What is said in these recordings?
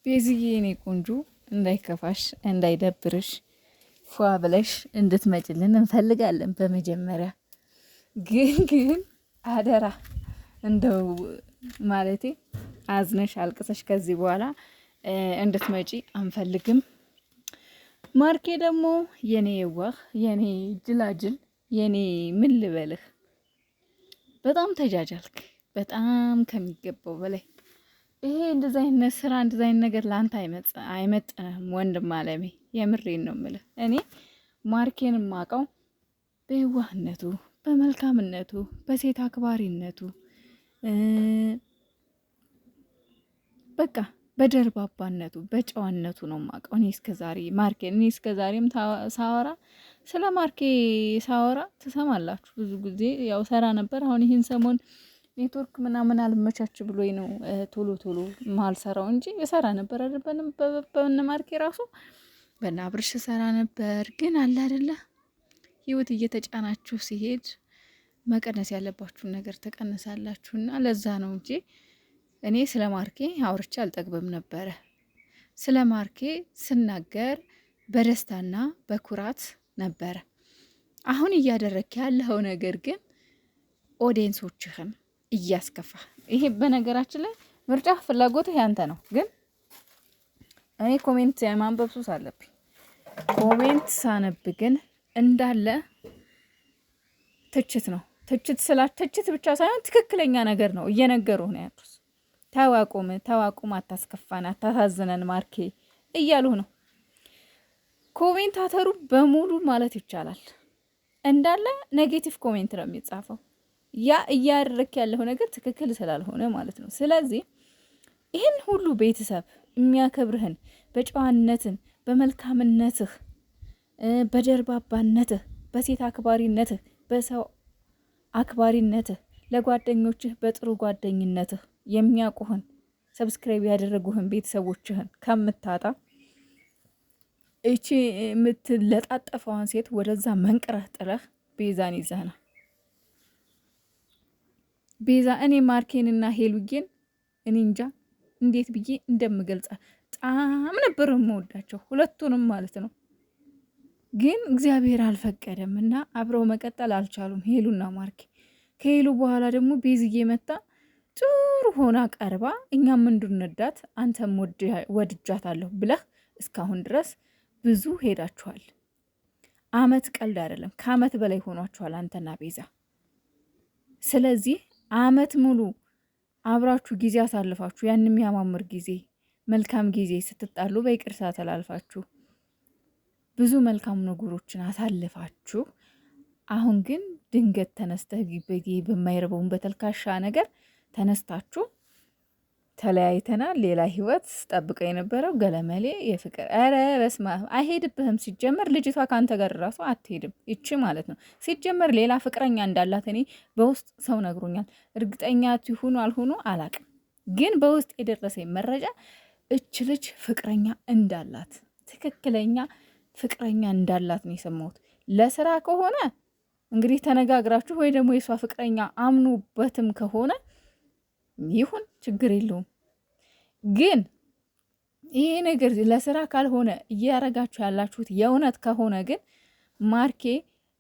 ቤዝዬ የኔ ቆንጆ እንዳይከፋሽ እንዳይደብርሽ ፏ ብለሽ እንድትመጭልን እንፈልጋለን። በመጀመሪያ ግን አደራ እንደው ማለቴ አዝነሽ አልቅሰሽ ከዚህ በኋላ እንድትመጪ አንፈልግም። ማርኬ ደግሞ የኔ የዋህ የኔ ጅላጅል የኔ ምን ልበልህ፣ በጣም ተጃጃልክ፣ በጣም ከሚገባው በላይ። ይሄ እንደዛ አይነት ስራ እንደዛ አይነት ነገር ላንተ አይመጥንም ወንድም አለሜ። የምሬን ነው የምልህ። እኔ ማርኬን ማቀው በየዋህነቱ፣ በመልካምነቱ፣ በሴት አክባሪነቱ፣ በቃ በደርባባነቱ፣ በጨዋነቱ ነው ማቀው። እኔ እስከዛሬ ማርኬን እስከዛሬም ሳወራ ስለ ማርኬ ሳወራ ትሰማላችሁ። ብዙ ጊዜ ያው ሰራ ነበር። አሁን ይህን ሰሞን ኔትወርክ ምናምን አልመቻች ብሎኝ ነው ቶሎ ማልሰራው እንጂ የሰራ ነበር አይደል? በነ ማርኬ ራሱ በና አብርሽ ሰራ ነበር። ግን አለ አይደለ ህይወት እየተጫናችሁ ሲሄድ መቀነስ ያለባችሁን ነገር ተቀነሳላችሁና ለዛ ነው እንጂ እኔ ስለ ማርኬ አውርቼ አልጠግብም ነበረ። ስለ ማርኬ ስናገር በደስታና በኩራት ነበረ። አሁን እያደረክ ያለው ነገር ግን ኦዲየንሶችህን እያስከፋ። ይሄ በነገራችን ላይ ምርጫ ፍላጎትህ ያንተ ነው። ግን እኔ ኮሜንት የማንበብ ሱስ አለብኝ። ኮሜንት ሳነብ ግን እንዳለ ትችት ነው። ትችት ብቻ ሳይሆን ትክክለኛ ነገር ነው እየነገሩ ነው ያሉት። ተዋቁም፣ አታስከፋን፣ አታሳዝነን ማርኬ እያሉ ነው ኮሜንታተሩ በሙሉ ማለት ይቻላል። እንዳለ ኔጌቲቭ ኮሜንት ነው የሚጻፈው። ያ እያደረክ ያለው ነገር ትክክል ስላልሆነ ማለት ነው። ስለዚህ ይህን ሁሉ ቤተሰብ የሚያከብርህን በጨዋነትን፣ በመልካምነትህ፣ በደርባባነትህ፣ በሴት አክባሪነትህ፣ በሰው አክባሪነትህ፣ ለጓደኞችህ በጥሩ ጓደኝነትህ የሚያውቁህን ሰብስክራይብ ያደረጉህን ቤተሰቦችህን ከምታጣ እቺ የምትለጣጠፈዋን ሴት ወደዛ መንቅረህ ጥለህ ቤዛን ይዘህና ቤዛ እኔ ማርኬንና ሄሉጌን እኔ እንጃ እንዴት ብዬ እንደምገልጻ በጣም ነበር የምወዳቸው ሁለቱንም ማለት ነው። ግን እግዚአብሔር አልፈቀደም እና አብረው መቀጠል አልቻሉም ሄሉና ማርኬ። ከሄሉ በኋላ ደግሞ ቤዝዬ መጣ ጥሩ ሆና ቀርባ እኛም እንድንወዳት አንተም ወድጃታለሁ ብለህ እስካሁን ድረስ ብዙ ሄዳችኋል። አመት ቀልድ አይደለም፣ ከአመት በላይ ሆኗችኋል አንተና ቤዛ። ስለዚህ አመት ሙሉ አብራችሁ ጊዜ አሳልፋችሁ ያን የሚያማምር ጊዜ መልካም ጊዜ ስትጣሉ በይቅርታ ተላልፋችሁ ብዙ መልካም ነገሮችን አሳልፋችሁ አሁን ግን ድንገት ተነስተህ በማይረበውን በተልካሻ ነገር ተነስታችሁ ተለያይተናል፣ ሌላ ህይወት ጠብቀው የነበረው ገለመሌ የፍቅር ኧረ በስማ አይሄድብህም። ሲጀመር ልጅቷ ከአንተ ጋር ራሱ አትሄድም ይቺ ማለት ነው። ሲጀመር ሌላ ፍቅረኛ እንዳላት እኔ በውስጥ ሰው ነግሮኛል። እርግጠኛ ትሁኑ አልሆኑ አላቅም፣ ግን በውስጥ የደረሰኝ መረጃ እች ልጅ ፍቅረኛ እንዳላት ትክክለኛ ፍቅረኛ እንዳላት ነው የሰማሁት። ለስራ ከሆነ እንግዲህ ተነጋግራችሁ ወይ ደግሞ የሷ ፍቅረኛ አምኑበትም ከሆነ ይሁን ችግር የለውም። ግን ይሄ ነገር ለስራ ካልሆነ እያረጋችሁ ያላችሁት የእውነት ከሆነ ግን ማርኬ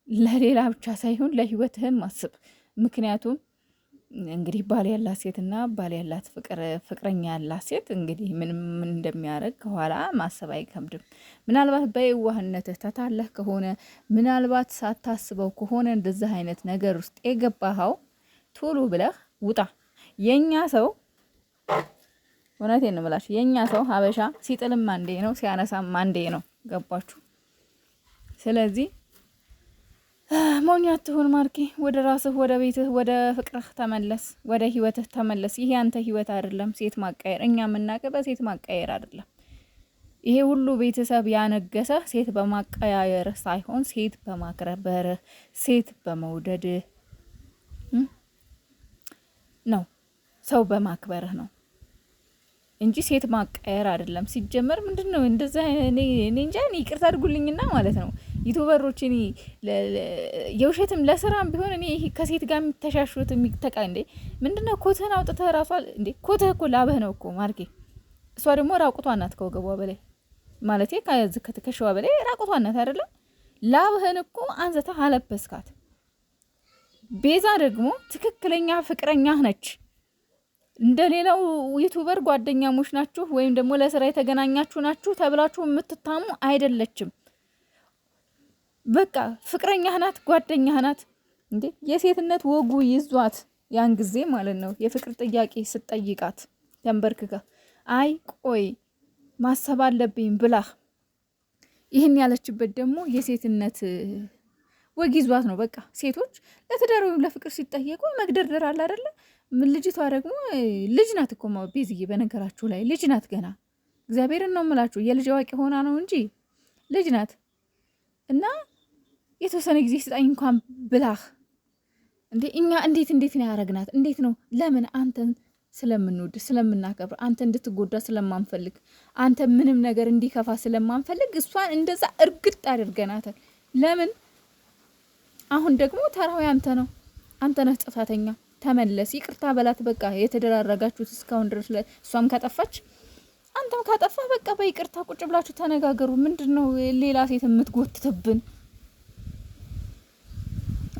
ለሌላ ብቻ ሳይሆን ለህይወትህም አስብ። ምክንያቱም እንግዲህ ባል ያላት ሴትና ባል ያላት ፍቅረኛ ያላት ሴት እንግዲህ ምንም እንደሚያደርግ ከኋላ ማሰብ አይከብድም። ምናልባት በየዋህነትህ ተታለህ ከሆነ ምናልባት ሳታስበው ከሆነ እንደዚህ አይነት ነገር ውስጥ የገባኸው ቶሎ ብለህ ውጣ። የኛ ሰው እውነቴን ነው የምላችሁ፣ የኛ ሰው ሀበሻ ሲጥልም አንዴ ነው ሲያነሳም አንዴ ነው። ገባችሁ? ስለዚህ ሞኝ አትሁን ማርኬ። ወደ ራስህ፣ ወደ ቤትህ፣ ወደ ፍቅርህ ተመለስ፣ ወደ ህይወትህ ተመለስ። ይሄ አንተ ህይወት አይደለም ሴት ማቀየር። እኛ የምናውቅ በሴት ማቀየር አይደለም። ይሄ ሁሉ ቤተሰብ ያነገሰህ ሴት በማቀያየርህ ሳይሆን ሴት በማክረበርህ፣ ሴት በመውደድህ ነው፣ ሰው በማክበርህ ነው እንጂ ሴት ማቀየር አይደለም። ሲጀመር ምንድነው እንደዛ እኔ እንጃ። እኔ ይቅርታ አድርጉልኝና ማለት ነው ዩቲዩበሮች፣ እኔ የውሸትም ለስራም ቢሆን እኔ ከሴት ጋር የሚተሻሹት የሚተቃ እንዴ ምንድነው? ኮትህን አውጥተህ ራሷ እንዴ ኮትህ እኮ ላብህ ነው እኮ ማርኬ። እሷ ደግሞ ራቁቷን ናት ከወገቧ በላይ ማለቴ ከትከሻዋ በላይ ራቁቷን ናት አይደለም። ላብህን እኮ አንዘተህ አለበስካት። ቤዛ ደግሞ ትክክለኛ ፍቅረኛህ ነች። እንደሌላው ዩቲዩበር ጓደኛሞች ናችሁ ወይም ደግሞ ለስራ የተገናኛችሁ ናችሁ ተብላችሁ የምትታሙ አይደለችም። በቃ ፍቅረኛህ ናት፣ ጓደኛህ ናት። እንዴ የሴትነት ወጉ ይዟት ያን ጊዜ ማለት ነው የፍቅር ጥያቄ ስትጠይቃት ተንበርክካ አይ ቆይ ማሰብ አለብኝ ብላ ይህን ያለችበት ደግሞ የሴትነት ወግ ይዟት ነው። በቃ ሴቶች ለትዳር ወይም ለፍቅር ሲጠየቁ መግደርደር አለ አይደለ? ምን ልጅቷ ደግሞ ልጅ ናት እኮ ቤዝዬ፣ በነገራችሁ ላይ ልጅ ናት ገና። እግዚአብሔርን ነው የምላችሁ የልጅ አዋቂ ሆና ነው እንጂ ልጅ ናት። እና የተወሰነ ጊዜ ስጣኝ እንኳን ብላህ እንዴ እኛ እንዴት ነው ያረግናት? እንዴት ነው? ለምን? አንተን ስለምንወድ ስለምናከብር፣ አንተ እንድትጎዳ ስለማንፈልግ፣ አንተ ምንም ነገር እንዲከፋ ስለማንፈልግ እሷን እንደዛ እርግጥ አድርገናታል። ለምን? አሁን ደግሞ ተራው አንተ ነው። አንተ ነህ ጥፋተኛ። ተመለስ፣ ይቅርታ በላት። በቃ የተደራረጋችሁት እስካሁን ድረስ እሷም ካጠፋች አንተም ካጠፋ በቃ በይቅርታ ቁጭ ብላችሁ ተነጋገሩ። ምንድነው ሌላ ሴት የምትጎትትብን?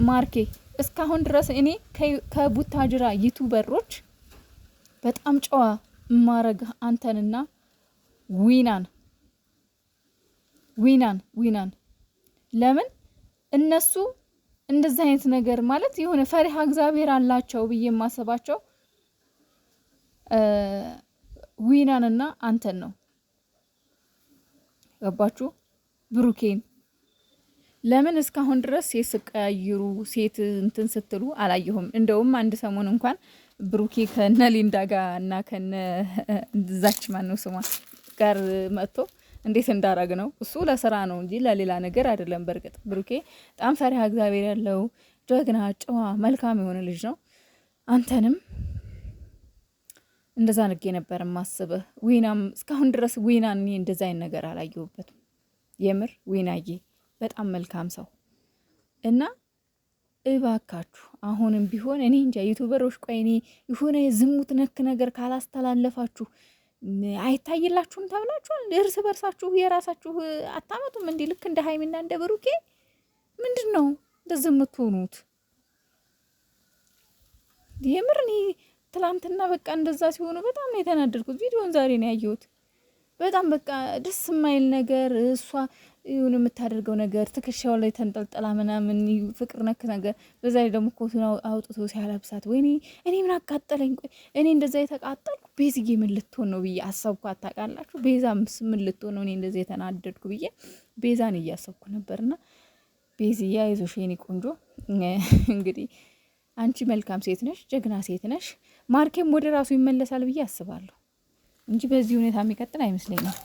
ማርኬ እስካሁን ድረስ እኔ ከቡታጅራ ዩቲዩበሮች በጣም ጨዋ ማረግ አንተንና ዊናን ለምን እነሱ እንደዚህ አይነት ነገር ማለት የሆነ ፈሪሃ እግዚአብሔር አላቸው ብዬ የማስባቸው ዊናንና አንተን ነው። ገባችሁ? ብሩኬን ለምን እስካሁን ድረስ ሴት ስቀያይሩ ሴት እንትን ስትሉ አላየሁም። እንደውም አንድ ሰሞን እንኳን ብሩኬ ከነ ሊንዳ ጋር እና ከነ ዛች ማን ነው ስሟ ጋር መጥቶ እንዴት እንዳረግ ነው። እሱ ለስራ ነው እንጂ ለሌላ ነገር አይደለም። በርግጥ ብሩኬ በጣም ፈሪሃ እግዚአብሔር ያለው ጀግና፣ ጨዋ፣ መልካም የሆነ ልጅ ነው። አንተንም እንደዛ ንጌ ነበር ማስበህ። ዊናም እስካሁን ድረስ ዊናን እኔ እንደዛ አይነት ነገር አላየሁበትም። የምር ዊናዬ በጣም መልካም ሰው እና እባካችሁ አሁንም ቢሆን እኔ እንጃ ዩቲዩበሮች ቆይ እኔ የሆነ ዝሙት ነክ ነገር ካላስተላለፋችሁ አይታይላችሁም ተብላችኋል። እርስ በርሳችሁ የራሳችሁ አታመጡም? እንዲህ ልክ እንደ ሀይሚና እንደ ብሩኬ ምንድን ነው እንደዚህ የምትሆኑት? የምር እኔ ትላንትና በቃ እንደዛ ሲሆኑ በጣም ነው የተናደድኩት። ቪዲዮን ዛሬ ነው ያየሁት። በጣም በቃ ደስ የማይል ነገር እሷ ይሁን የምታደርገው ነገር ትከሻው ላይ ተንጠልጠላ ምናምን ፍቅር ነክ ነገር፣ በዛ ላይ ደግሞ ኮቱን አውጥቶ ሲያለብሳት ወይኔ እኔ ምን አቃጠለኝ። ቆይ እኔ እንደዛ የተቃጠልኩ ቤዝዬ ምን ልትሆን ነው ብዬ አሰብኩ። አታውቃላችሁ ቤዛ ምን ልትሆን ነው እኔ እንደዛ የተናደድኩ ብዬ ቤዛን እያሰብኩ ነበርና ቤዝዬ አይዞሽ የኔ ቆንጆ፣ እንግዲህ አንቺ መልካም ሴት ነሽ፣ ጀግና ሴት ነሽ። ማርኬም ወደ ራሱ ይመለሳል ብዬ አስባለሁ እንጂ በዚህ ሁኔታ የሚቀጥል አይመስለኝም።